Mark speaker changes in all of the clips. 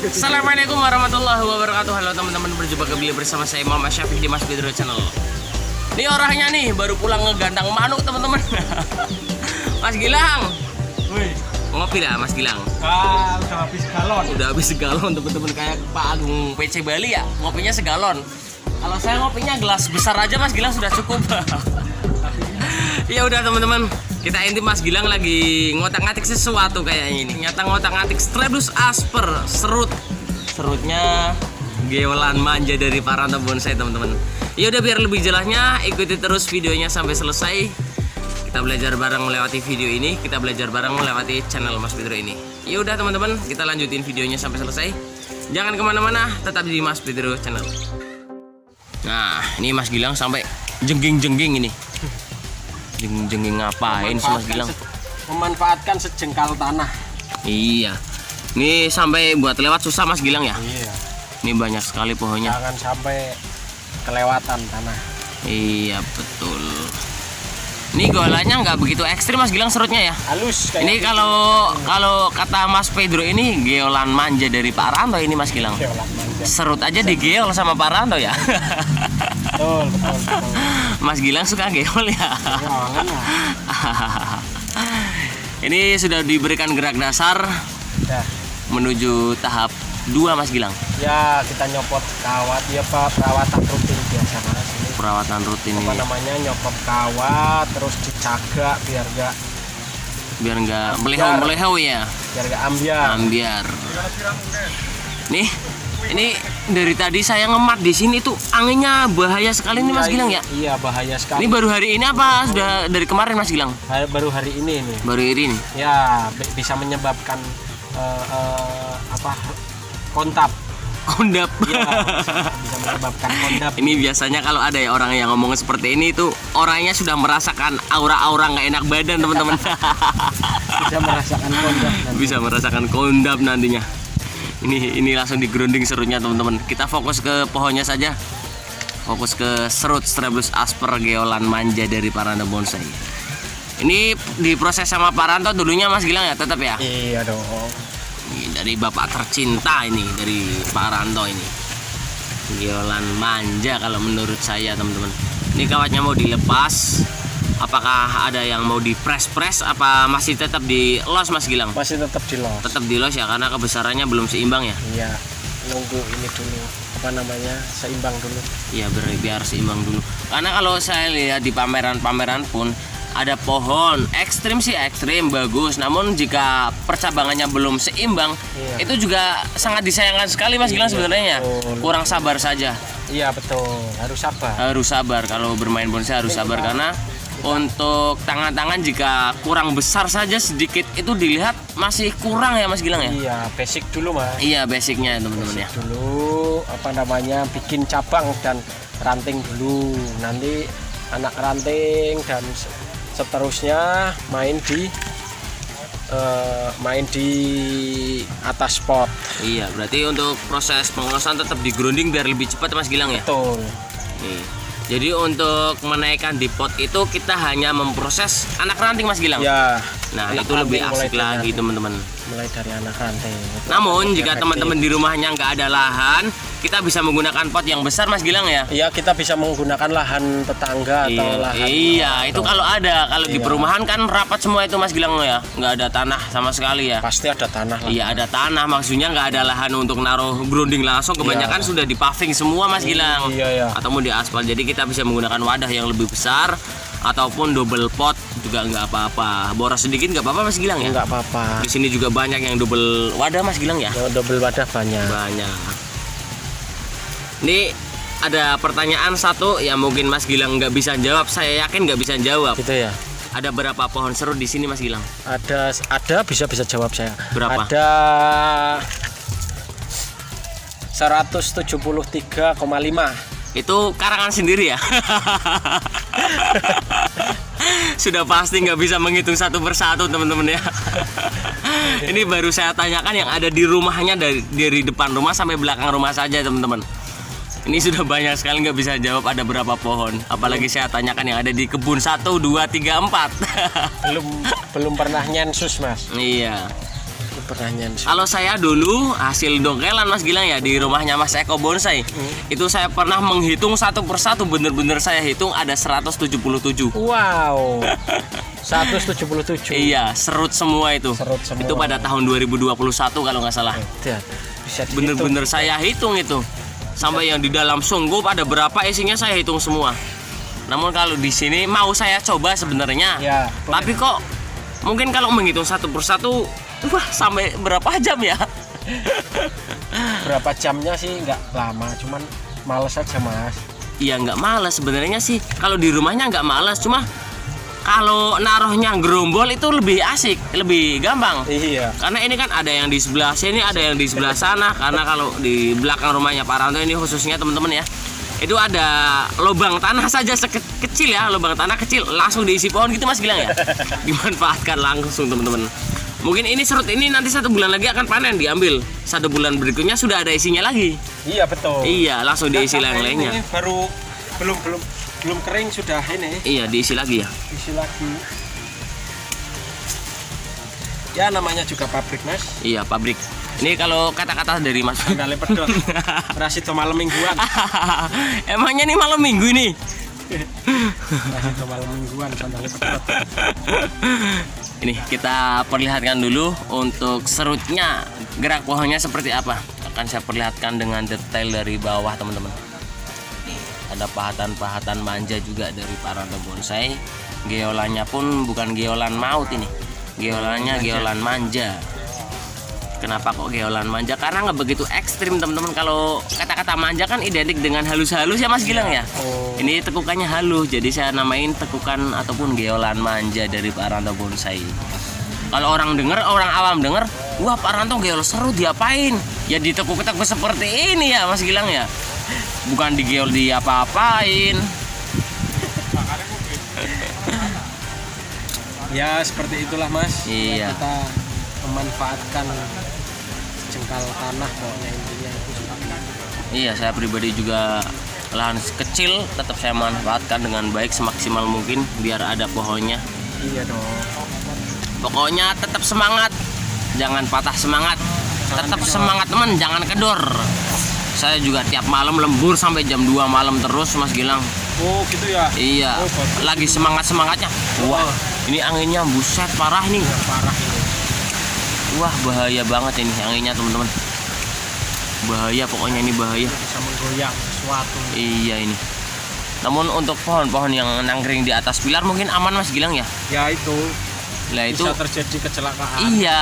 Speaker 1: Assalamualaikum warahmatullahi wabarakatuh. Halo teman-teman, berjumpa kembali bersama saya Mama Syafiq di Mas Pedro Channel. Ini orangnya nih baru pulang ngegandang manuk teman-teman. Mas Gilang,
Speaker 2: wih,
Speaker 1: ngopi dah Mas Gilang.
Speaker 2: udah habis galon.
Speaker 1: Udah habis segalon teman-teman, kayak Pak Agung PC Bali ya, ngopinya segalon. Kalau saya ngopinya gelas besar aja Mas Gilang sudah cukup. Ya udah teman-teman, kita intip Mas Gilang lagi ngotak-ngatik sesuatu kayaknya ini. Nyata ngotak-ngatik Strabus asper, serutnya geolan manja dari Paranto Bonsai teman-teman. Ya udah, biar lebih jelasnya ikuti terus videonya sampai selesai. Kita belajar bareng melewati video ini, kita belajar bareng melewati channel Mas Pedro ini. Ya udah teman-teman, kita lanjutin videonya sampai selesai. Jangan kemana-mana, tetap di Mas Pedro Channel. Nah, ini Mas Gilang sampai jengging-jengging ini. Jengging ngapain sih Mas Gilang?
Speaker 2: Memanfaatkan sejengkal tanah.
Speaker 1: Iya. Ini sampai buat lewat susah Mas Gilang ya?
Speaker 2: Iya.
Speaker 1: Ini banyak sekali pohonnya.
Speaker 2: Jangan sampai kelewatan tanah.
Speaker 1: Iya betul. Ini golanya nggak begitu ekstrim Mas Gilang serutnya ya?
Speaker 2: Halus kayak
Speaker 1: Ini kalau kata Mas Pedro ini geolan manja dari Pak Ranto ini Mas Gilang.
Speaker 2: geolan manja.
Speaker 1: Serut aja digeol sama Pak Ranto ya.
Speaker 2: Betul.
Speaker 1: Mas Gilang suka geol ya. Ini sudah diberikan gerak dasar
Speaker 2: Ya.
Speaker 1: menuju tahap 2 Mas Gilang.
Speaker 2: Ya, kita nyopot kawat ya Pak, perawatan rutin biasa Mas. Ini
Speaker 1: Perawatan rutin
Speaker 2: apa
Speaker 1: ini
Speaker 2: namanya, nyopot kawat terus dijaga biar
Speaker 1: nggak melehau ya.
Speaker 2: ambiar.
Speaker 1: Ambiar. Nih, ini dari tadi saya ngemat di sini tuh anginnya bahaya sekali nih Mas Gilang ya.
Speaker 2: Iya, bahaya sekali.
Speaker 1: Ini baru hari ini apa sudah dari kemarin Mas Gilang?
Speaker 2: Baru hari ini nih.
Speaker 1: Baru hari ini.
Speaker 2: Ya, bisa menyebabkan kontak.
Speaker 1: Kondap.
Speaker 2: Ya, bisa menyebabkan kondap.
Speaker 1: Ini biasanya kalau ada ya orang yang ngomong seperti ini tuh orangnya sudah merasakan aura-aura nggak enak badan teman-teman.
Speaker 2: Bisa merasakan kondap nanti.
Speaker 1: Bisa merasakan kondap nantinya. Ini langsung digerunding serutnya teman-teman. Kita fokus ke pohonnya saja. Fokus ke serut Strabus asper geolan manja dari Paranto Bonsai. Ini diproses sama Paranto dulunya Mas Gilang ya, tetap ya?
Speaker 2: Iya dong.
Speaker 1: Ini dari bapak tercinta ini, dari Paranto ini. Geolan manja kalau menurut saya teman-teman. Ini kawatnya mau dilepas. Apakah ada yang mau dipres-pres apa masih tetap di los Mas Gilang?
Speaker 2: Masih tetap di los.
Speaker 1: Tetap di los ya, karena kebesarannya belum seimbang ya.
Speaker 2: Iya, nunggu ini dulu, apa namanya, seimbang dulu.
Speaker 1: Iya, biar seimbang dulu. Karena kalau saya lihat di pameran-pameran pun ada pohon ekstrim sih ekstrim bagus, namun jika percabangannya belum seimbang,
Speaker 2: iya,
Speaker 1: itu juga sangat disayangkan sekali Mas Gilang sebenarnya ya.
Speaker 2: betul.
Speaker 1: Kurang sabar saja.
Speaker 2: Iya betul, harus sabar.
Speaker 1: Harus sabar kalau bermain bonsai, harus sabar karena untuk tangan-tangan jika kurang besar saja sedikit itu dilihat masih kurang ya Mas Gilang ya.
Speaker 2: Iya, basic dulu Mas.
Speaker 1: Iya, basicnya teman-teman ya.
Speaker 2: Dulu apa namanya, bikin cabang dan ranting dulu. Nanti anak ranting dan seterusnya main di atas pot.
Speaker 1: Iya, berarti untuk proses pengolahan tetap digrunding biar lebih cepat Mas Gilang ya.
Speaker 2: Betul.
Speaker 1: Nih. Jadi untuk menaikkan di pot itu kita hanya memproses anak ranting Mas Gilang.
Speaker 2: Ya.
Speaker 1: Nah,
Speaker 2: anak
Speaker 1: itu lebih
Speaker 2: ranting
Speaker 1: asik lagi teman-teman.
Speaker 2: Mulai dari anak ranting.
Speaker 1: Namun jika
Speaker 2: Efektif.
Speaker 1: teman-teman di rumahnya nggak ada lahan, kita bisa menggunakan pot yang besar Mas Gilang ya.
Speaker 2: Iya, kita bisa menggunakan lahan tetangga atau lahan.
Speaker 1: Iya, itu kalau ada. Kalau di
Speaker 2: Iya.
Speaker 1: perumahan kan rapat semua itu Mas Gilang ya. Nggak ada tanah sama sekali ya.
Speaker 2: Pasti ada tanah lah.
Speaker 1: Iya, ada tanah, maksudnya nggak ada lahan untuk naruh grounding langsung. Kebanyakan sudah di paving semua Mas Gilang.
Speaker 2: Iya.
Speaker 1: Atau mau di aspal. Jadi kita bisa menggunakan wadah yang lebih besar ataupun double pot juga nggak apa-apa. Boros sedikit nggak apa-apa Mas Gilang ya.
Speaker 2: Enggak apa-apa.
Speaker 1: Di sini juga banyak yang double wadah Mas Gilang ya.
Speaker 2: Yang double wadah banyak.
Speaker 1: Banyak. Ini ada pertanyaan satu yang mungkin Mas Gilang nggak bisa jawab. Saya yakin nggak bisa jawab.
Speaker 2: Gitu ya.
Speaker 1: Ada berapa pohon serut di sini Mas Gilang?
Speaker 2: Ada bisa jawab saya.
Speaker 1: Berapa?
Speaker 2: Ada 173,5.
Speaker 1: Itu karangan sendiri ya. Sudah pasti nggak bisa menghitung satu persatu teman-teman ya. Ini baru saya tanyakan yang ada di rumahnya, dari depan rumah sampai belakang rumah saja teman-teman. Ini sudah banyak sekali nggak bisa jawab ada berapa pohon. Apalagi saya tanyakan yang ada di kebun 1, 2, 3, 4.
Speaker 2: Belum pernah nyensus Mas.
Speaker 1: Iya.
Speaker 2: pertanyaan.
Speaker 1: Kalau saya dulu hasil dongkelan Mas Gilang ya di rumahnya Mas Eko Bonsai. Itu saya pernah menghitung satu persatu, bener-bener saya hitung ada 177.
Speaker 2: Wow. 177.
Speaker 1: Iya, serut semua itu.
Speaker 2: Serut semua.
Speaker 1: Itu pada tahun 2021 kalau nggak salah.
Speaker 2: Bisa dihitung.
Speaker 1: Bener-bener saya hitung itu. Sampai yang di dalam sunggup ada berapa isinya saya hitung semua. Namun kalau di sini mau saya coba sebenarnya.
Speaker 2: Ya,
Speaker 1: tapi kok mungkin kalau menghitung satu persatu, wah sampai berapa jam ya?
Speaker 2: berapa jamnya sih nggak lama, cuman males aja Mas.
Speaker 1: Iya nggak males sebenarnya sih. Kalau di rumahnya nggak males, cuma kalau naruhnya gerombol itu lebih asik, lebih gampang.
Speaker 2: Iya.
Speaker 1: Karena ini kan ada yang di sebelah sini, ada yang di sebelah sana. Karena kalau di belakang rumahnya Pak Ranto ini khususnya teman-teman ya, itu ada lubang tanah saja kecil ya, lubang tanah kecil langsung diisi pohon gitu Mas Gilang ya. Dimanfaatkan langsung teman-teman. Mungkin ini serut ini nanti 1 bulan lagi akan panen, diambil 1 bulan berikutnya sudah ada isinya lagi.
Speaker 2: Iya betul.
Speaker 1: Iya langsung diisi yang lainnya.
Speaker 2: Ini baru belum kering sudah ini.
Speaker 1: Iya diisi lagi ya.
Speaker 2: Isi lagi. Ya namanya juga pabrik Mas.
Speaker 1: Iya pabrik. Ini kalau kata-kata dari Mas.
Speaker 2: Sandale pedot. Rasito malam mingguan.
Speaker 1: Emangnya nih malam minggu ini?
Speaker 2: Rasito malam mingguan sandale pedot.
Speaker 1: Ini kita perlihatkan dulu untuk serutnya, gerak pohonnya seperti apa. Akan saya perlihatkan dengan detail dari bawah teman-teman. Ada pahatan-pahatan manja juga dari Pak Ranto Bonsai. Geolannya pun bukan geolan maut ini. Geolannya geolan manja. Kenapa kok geolan manja? Karena nggak begitu ekstrim teman-teman. Kalau kata-kata manja kan identik dengan halus-halus ya Mas Gilang ya. Ini tekukannya halus, jadi saya namain tekukan ataupun geolan manja dari Pak Ranto Bonsai. Kalau orang denger, orang awam denger, wah Pak Ranto geol seru diapain? Ya ditekuk-tekuk seperti ini ya Mas Gilang ya. Bukan digeol di apa-apain.
Speaker 2: Ya seperti itulah Mas.
Speaker 1: Iya.
Speaker 2: Kita memanfaatkan jengkal tanah pokoknya intinya itu seperti itu.
Speaker 1: Iya, saya pribadi juga lahan kecil tetap saya manfaatkan dengan baik semaksimal mungkin biar ada pohonnya.
Speaker 2: Iya dong.
Speaker 1: Pokoknya tetap semangat, jangan patah semangat. Tetap semangat teman, jangan kendor. Saya juga tiap malam lembur sampai jam 2 malam terus Mas Gilang.
Speaker 2: Oh gitu ya.
Speaker 1: Iya, lagi semangat-semangatnya. Wah, ini anginnya buset parah nih.
Speaker 2: Ya, parah ini.
Speaker 1: Wah, bahaya banget ini anginnya teman-teman. Bahaya pokoknya ini bahaya.
Speaker 2: Bisa menggoyang sesuatu.
Speaker 1: Iya ini. Namun untuk pohon-pohon yang nangkring di atas pilar mungkin aman Mas Gilang ya.
Speaker 2: Ya itu.
Speaker 1: Lah itu
Speaker 2: bisa terjadi kecelakaan.
Speaker 1: iya,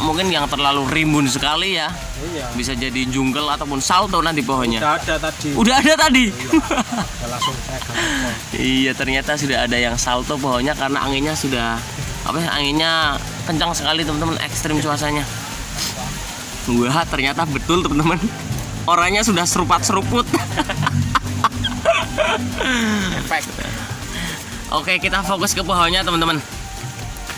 Speaker 1: mungkin yang terlalu rimbun sekali ya.
Speaker 2: Iya.
Speaker 1: Bisa jadi jungle ataupun salto nanti pohonnya.
Speaker 2: Udah ada tadi.
Speaker 1: Udah ada tadi.
Speaker 2: Ya, langsung pegang.
Speaker 1: Iya, ternyata sudah ada yang salto pohonnya karena anginnya sudah anginnya kencang sekali teman-teman, ekstrim cuacanya. Wah, ternyata betul teman-teman. Orangnya sudah seruput-seruput.
Speaker 2: Efek.
Speaker 1: Oke, kita fokus ke pohonnya teman-teman.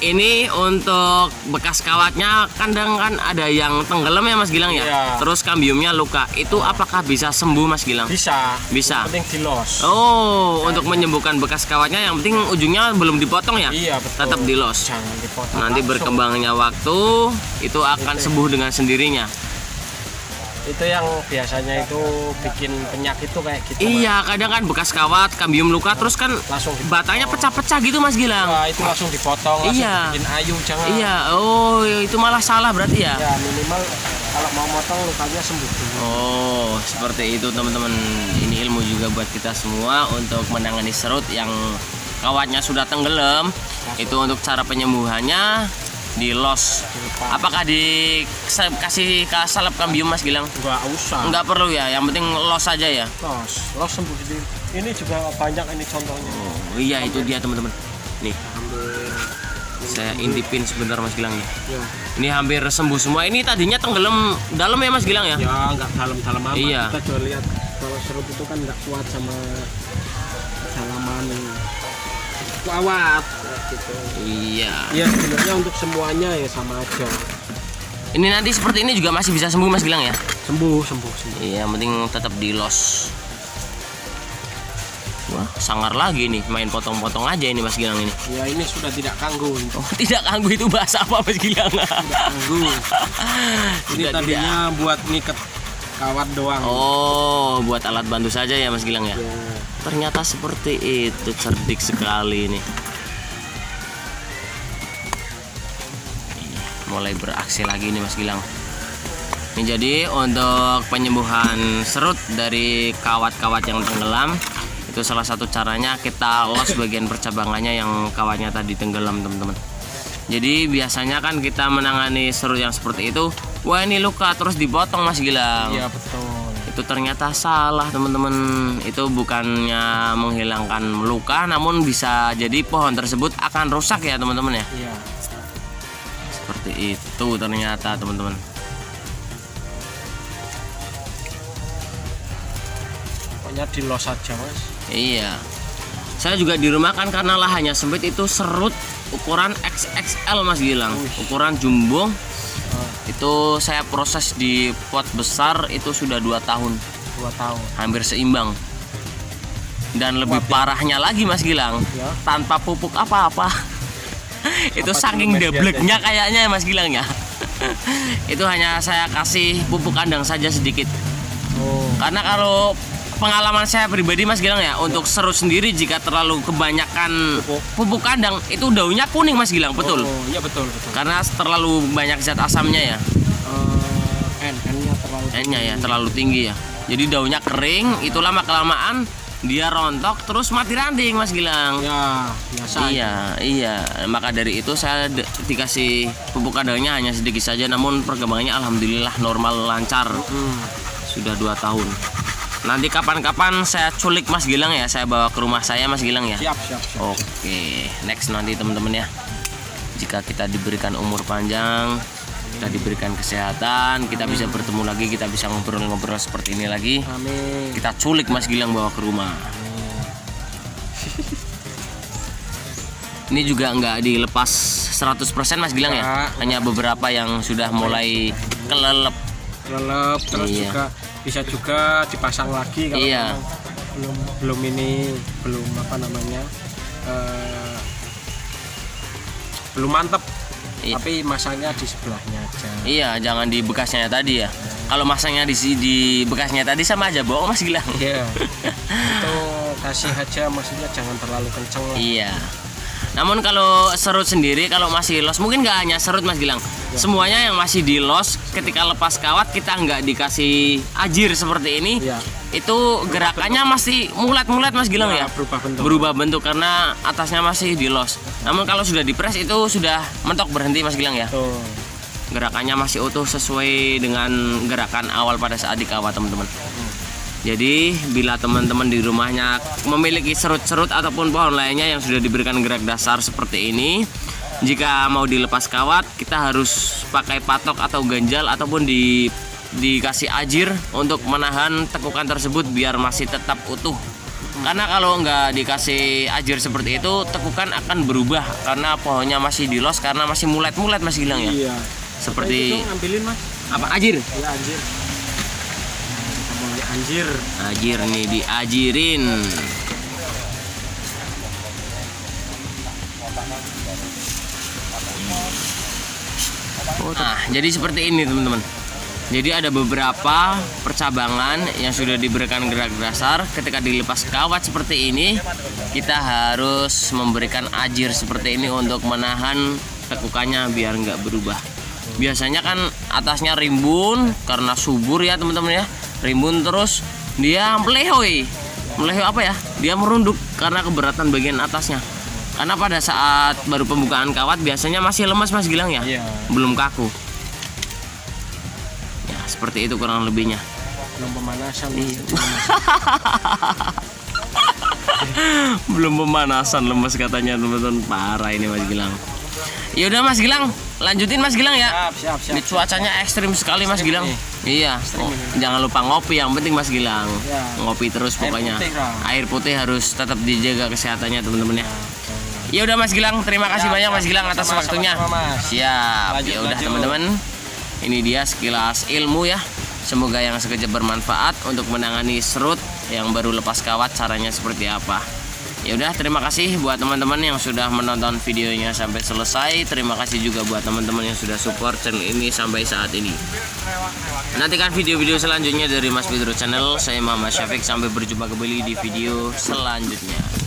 Speaker 1: Ini untuk bekas kawatnya kadang kan ada yang tenggelam ya Mas Gilang ya.
Speaker 2: Iya.
Speaker 1: Terus kambiumnya luka. Itu apakah bisa sembuh Mas Gilang?
Speaker 2: Bisa.
Speaker 1: Bisa.
Speaker 2: Yang penting dilos.
Speaker 1: Oh, untuk menyembuhkan bekas kawatnya yang penting ujungnya belum dipotong ya?
Speaker 2: Iya betul.
Speaker 1: Tetap dilos.
Speaker 2: Jangan dipotong.
Speaker 1: Nanti
Speaker 2: langsung.
Speaker 1: berkembangnya waktu itu akan sembuh dengan sendirinya.
Speaker 2: Itu yang biasanya itu bikin penyakit tuh kayak gitu.
Speaker 1: Iya, kadang kan bekas kawat, kambium luka terus kan
Speaker 2: Langsung dipotong.
Speaker 1: batangnya pecah-pecah gitu Mas Gilang.
Speaker 2: Wah, itu langsung dipotong, langsung
Speaker 1: Iya.
Speaker 2: bikin ayu jangan.
Speaker 1: Iya, oh itu malah salah berarti ya?
Speaker 2: Ya minimal kalau mau motong lukanya sembuh dulu.
Speaker 1: Oh, seperti itu teman-teman. Ini ilmu juga buat kita semua untuk menangani serut yang kawatnya sudah tenggelam. Itu untuk cara penyembuhannya dilos. Apakah dikasih salep kambium Mas Gilang?
Speaker 2: Enggak usah.
Speaker 1: Enggak perlu ya, yang penting los saja ya.
Speaker 2: Los sembuh sendiri. Ini juga banyak ini contohnya.
Speaker 1: Oh iya itu dia teman-teman. Nih, saya intipin sebentar Mas Gilang ya.
Speaker 2: Ya.
Speaker 1: Ini hampir sembuh semua. Ini tadinya tenggelam dalam ya Mas Gilang ya?
Speaker 2: Ya enggak dalam-dalam amat.
Speaker 1: Iya.
Speaker 2: Kita coba lihat kalau serut itu kan enggak kuat sama kedalaman kawat gitu.
Speaker 1: Iya.
Speaker 2: Ya sebenarnya untuk semuanya ya sama aja.
Speaker 1: Ini nanti seperti ini juga masih bisa sembuh Mas Gilang ya?
Speaker 2: Sembuh.
Speaker 1: Iya, yang penting tetap dilos. Wah, sangar lagi nih, main potong-potong aja ini Mas Gilang ini.
Speaker 2: Ya ini sudah tidak kanggu.
Speaker 1: Oh, tidak ganggu itu bahasa apa Mas Gilang?
Speaker 2: Tidak kanggu. Ini
Speaker 1: Sudah
Speaker 2: tadinya buat ngikat kawat doang.
Speaker 1: Oh, buat alat bantu saja ya Mas Gilang ya.
Speaker 2: Ya.
Speaker 1: Ternyata seperti itu, cerdik sekali ini. Mulai beraksi lagi nih Mas Gilang. Ini jadi untuk penyembuhan serut dari kawat-kawat yang tenggelam, itu salah satu caranya kita los bagian percabangannya yang kawatnya tadi tenggelam teman-teman. Jadi biasanya kan kita menangani serut yang seperti itu, wah ini luka terus dipotong Mas Gilang.
Speaker 2: Iya betul.
Speaker 1: Itu ternyata salah teman-teman. Itu bukannya menghilangkan luka, namun bisa jadi pohon tersebut akan rusak ya teman-teman ya.
Speaker 2: Iya.
Speaker 1: Seperti itu ternyata teman-teman.
Speaker 2: Pokoknya dilos saja Mas.
Speaker 1: Iya. Saya juga di rumah kan karena lahannya sempit, itu serut ukuran XXL Mas Gilang. Ukuran jumbo. Itu saya proses di pot besar itu sudah 2 tahun.
Speaker 2: 2 tahun.
Speaker 1: Hampir seimbang. Dan lebih parahnya lagi Mas Gilang,
Speaker 2: Ya.
Speaker 1: tanpa pupuk apa-apa. Itu
Speaker 2: Apa
Speaker 1: saking
Speaker 2: dulu, Mas,
Speaker 1: debleknya kayaknya Mas Gilang ya. Itu hanya saya kasih pupuk kandang saja sedikit.
Speaker 2: Oh.
Speaker 1: Karena kalau pengalaman saya pribadi Mas Gilang ya, untuk serut sendiri jika terlalu kebanyakan pupuk kandang itu daunnya kuning Mas Gilang, betul.
Speaker 2: Oh, iya betul betul.
Speaker 1: Karena terlalu banyak zat asamnya ya.
Speaker 2: N-nya terlalu
Speaker 1: N-nya ya terlalu tinggi ya. Jadi daunnya kering, itu lama kelamaan dia rontok terus mati ranting Mas Gilang.
Speaker 2: Ya, biasa.
Speaker 1: Iya. Maka dari itu saya dikasih pupuk kandangnya hanya sedikit saja, namun perkembangannya alhamdulillah normal lancar. Sudah 2 tahun. Nanti kapan-kapan saya culik Mas Gilang ya, saya bawa ke rumah saya Mas Gilang ya.
Speaker 2: Siap.
Speaker 1: Oke, next nanti teman-teman ya. Jika kita diberikan umur panjang, kita diberikan kesehatan, kita bisa bertemu lagi, kita bisa ngobrol-ngobrol seperti ini lagi.
Speaker 2: Amin.
Speaker 1: Kita culik Mas Gilang bawa ke rumah. Ini juga nggak dilepas 100% Mas Gilang ya.
Speaker 2: Nggak.
Speaker 1: Hanya beberapa yang sudah mulai kelelep.
Speaker 2: Lelep terus
Speaker 1: Iya.
Speaker 2: juga bisa juga dipasang lagi kalau
Speaker 1: Iya.
Speaker 2: memang belum apa namanya belum mantep.
Speaker 1: Iya.
Speaker 2: Tapi masangnya di sebelahnya aja.
Speaker 1: Iya, jangan di bekasnya tadi ya. Kalau masangnya di bekasnya tadi sama aja bohong Mas Gilang.
Speaker 2: Iya. Itu kasih aja, maksudnya jangan terlalu kenceng lah.
Speaker 1: Iya. Namun kalau serut sendiri kalau masih los, mungkin nggak hanya serut Mas Gilang, semuanya yang masih di los ketika lepas kawat kita nggak dikasih ajir seperti ini,
Speaker 2: Iya.
Speaker 1: itu gerakannya masih mulet-mulet Mas Gilang ya,
Speaker 2: Berubah bentuk.
Speaker 1: karena atasnya masih di los. Namun kalau sudah dipres itu sudah mentok berhenti Mas Gilang ya,
Speaker 2: Tuh.
Speaker 1: gerakannya masih utuh sesuai dengan gerakan awal pada saat di kawat teman-teman. Jadi bila teman-teman di rumahnya memiliki serut-serut ataupun pohon lainnya yang sudah diberikan gerak dasar seperti ini, jika mau dilepas kawat kita harus pakai patok atau ganjal ataupun dikasih ajir untuk menahan tekukan tersebut biar masih tetap utuh. Karena kalau nggak dikasih ajir seperti itu, tekukan akan berubah karena pohonnya masih di los, karena masih mulet-mulet Mas Gilang ya.
Speaker 2: Iya.
Speaker 1: Seperti
Speaker 2: Itu ngambilin Mas.
Speaker 1: apa ajir?
Speaker 2: Ya anjir. Anjir.
Speaker 1: Ajir nih diajirin. Nah, jadi seperti ini teman-teman. Jadi ada beberapa percabangan yang sudah diberikan gerak dasar. Ketika dilepas kawat seperti ini, kita harus memberikan ajir seperti ini untuk menahan tekukannya biar nggak berubah. Biasanya kan atasnya rimbun karena subur ya teman-teman ya. Rimbun terus dia melehoi apa ya, dia merunduk karena keberatan bagian atasnya, karena pada saat baru pembukaan kawat biasanya masih lemas Mas Gilang ya,
Speaker 2: Iya.
Speaker 1: belum kaku ya, seperti itu kurang lebihnya.
Speaker 2: Belum pemanasan.
Speaker 1: Belum pemanasan, lemes katanya teman-teman, parah ini Mas Gilang. Ya udah Mas Gilang, lanjutin Mas Gilang ya.
Speaker 2: Siap.
Speaker 1: Ini cuacanya ekstrim sekali Mas
Speaker 2: Ekstrim
Speaker 1: Gilang.
Speaker 2: nih.
Speaker 1: Iya. Jangan lupa ngopi, yang penting Mas Gilang.
Speaker 2: Ya.
Speaker 1: Ngopi terus pokoknya.
Speaker 2: putih, Kang.
Speaker 1: Air putih harus tetap dijaga kesehatannya teman-teman ya. Ya udah Mas Gilang, terima kasih banyak Mas Gilang atas
Speaker 2: Sama-sama,
Speaker 1: waktunya.
Speaker 2: Mas.
Speaker 1: Siap.
Speaker 2: Lanjut,
Speaker 1: Ya udah
Speaker 2: lanjut.
Speaker 1: teman-teman. Ini dia sekilas ilmu ya. Semoga yang sekejap bermanfaat untuk menangani serut yang baru lepas kawat, caranya seperti apa. Ya udah, terima kasih buat teman-teman yang sudah menonton videonya sampai selesai. Terima kasih juga buat teman-teman yang sudah support channel ini sampai saat ini. Nantikan video-video selanjutnya dari Mas Fidro Channel. Saya Muhammad Syafiq, sampai berjumpa kembali di video selanjutnya.